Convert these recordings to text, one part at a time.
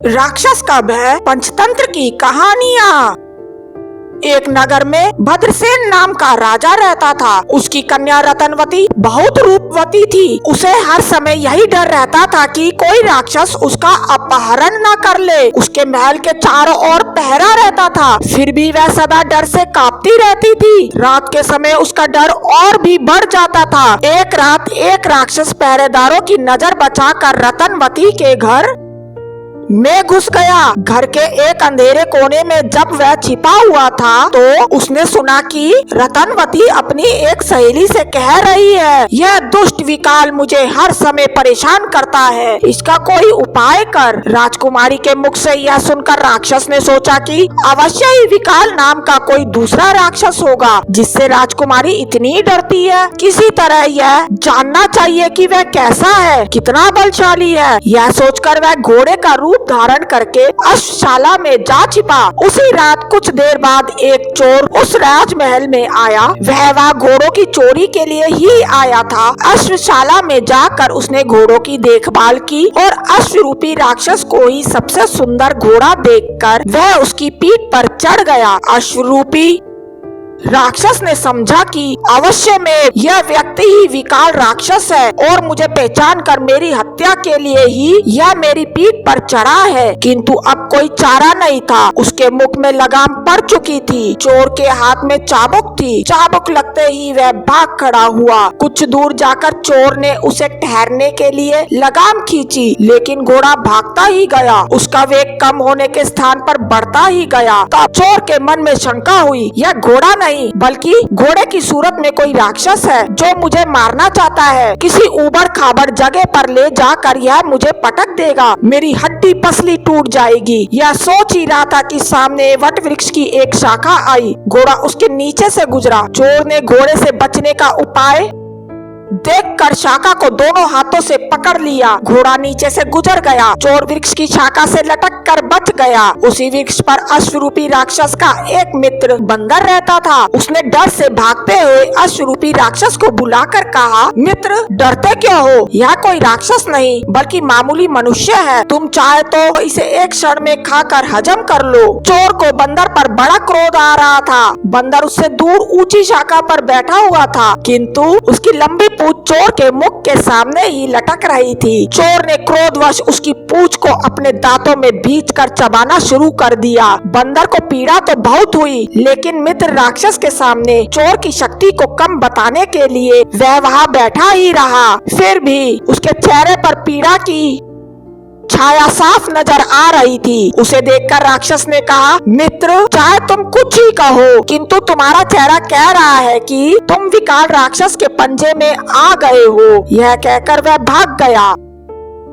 राक्षस का भय, पंचतंत्र की कहानियाँ। एक नगर में भद्रसेन नाम का राजा रहता था। उसकी कन्या रतनवती बहुत रूपवती थी। उसे हर समय यही डर रहता था कि कोई राक्षस उसका अपहरण न कर ले। उसके महल के चारों ओर पहरा रहता था, फिर भी वह सदा डर से कांपती रहती थी। रात के समय उसका डर और भी बढ़ जाता था। एक रात एक राक्षस पहरेदारों की नजर बचाकर रतनवती के घर में घुस गया। घर के एक अंधेरे कोने में जब वह छिपा हुआ था तो उसने सुना कि रतनवती अपनी एक सहेली से कह रही है, यह दुष्ट विकाल मुझे हर समय परेशान करता है, इसका कोई उपाय कर। राजकुमारी के मुख से यह सुनकर राक्षस ने सोचा कि अवश्य ही विकाल नाम का कोई दूसरा राक्षस होगा जिससे राजकुमारी इतनी डरती है। किसी तरह यह जानना चाहिए कि वह कैसा है, कितना बलशाली है। यह सोचकर वह घोड़े का रूप धारण करके अश्वशाला में जा छिपा। उसी रात कुछ देर बाद एक चोर उस राजमहल में आया। वह घोड़ों की चोरी के लिए ही आया था। अश्वशाला में जाकर उसने घोड़ों की देखभाल की और अश्वरूपी राक्षस को ही सबसे सुंदर घोड़ा देखकर वह उसकी पीठ पर चढ़ गया। अश्वरूपी राक्षस ने समझा कि अवश्य में यह व्यक्ति ही विकाल राक्षस है और मुझे पहचान कर मेरी हत्या के लिए ही यह मेरी पीठ पर चढ़ा है। किंतु अब कोई चारा नहीं था। उसके मुख में लगाम पड़ चुकी थी। चोर के हाथ में चाबुक थी। चाबुक लगते ही वह भाग खड़ा हुआ। कुछ दूर जाकर चोर ने उसे ठहरने के लिए लगाम खींची, लेकिन घोड़ा भागता ही गया। उसका वेग कम होने के स्थान पर बढ़ता ही गया। तब चोर के मन में शंका हुई, यह घोड़ा नहीं बल्कि घोड़े की सूरत में कोई राक्षस है जो मुझे मारना चाहता है। किसी ऊबड़ खाबड़ जगह पर ले जाकर यह मुझे पटक देगा, मेरी हड्डी पसली टूट जाएगी। यह सोच ही रहा था कि सामने वट वृक्ष की एक शाखा आई। घोड़ा उसके नीचे से गुजरा। चोर ने घोड़े से बचने का उपाय देखकर शाखा को दोनों हाथों से पकड़ लिया। घोड़ा नीचे से गुजर गया। चोर वृक्ष की शाखा से लटक कर बच गया। उसी वृक्ष पर अश्वरूपी राक्षस का एक मित्र बंदर रहता था। उसने डर से भागते हुए अश्वरूपी राक्षस को बुलाकर कहा, मित्र डरते क्यों हो? यह कोई राक्षस नहीं बल्कि मामूली मनुष्य है। तुम चाहे तो इसे एक क्षण में खाकर हजम कर लो। चोर को बंदर पर बड़ा क्रोध आ रहा था। बंदर उससे दूर ऊंची शाखा पर बैठा हुआ था, किंतु उसकी लंबी पूंछ चोर के मुख के सामने ही लटक रही थी। चोर ने क्रोधवश उसकी पूंछ को अपने दांतों में भींच कर चबाना शुरू कर दिया। बंदर को पीड़ा तो बहुत हुई, लेकिन मित्र राक्षस के सामने चोर की शक्ति को कम बताने के लिए वह वहां बैठा ही रहा। फिर भी उसके चेहरे पर पीड़ा की छाया साफ नजर आ रही थी। उसे देखकर राक्षस ने कहा, मित्र चाहे तुम कुछ ही कहो, किंतु तुम्हारा चेहरा कह रहा है कि तुम विकाल राक्षस के पंजे में आ गए हो। यह कहकर वह भाग गया।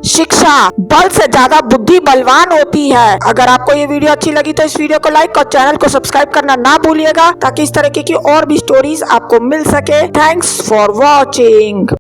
शिक्षा, बल से ज्यादा बुद्धि बलवान होती है। अगर आपको ये वीडियो अच्छी लगी तो इस वीडियो को लाइक और चैनल को सब्सक्राइब करना ना भूलिएगा ताकि इस तरह की और भी स्टोरीज आपको मिल सके। Thanks for watching.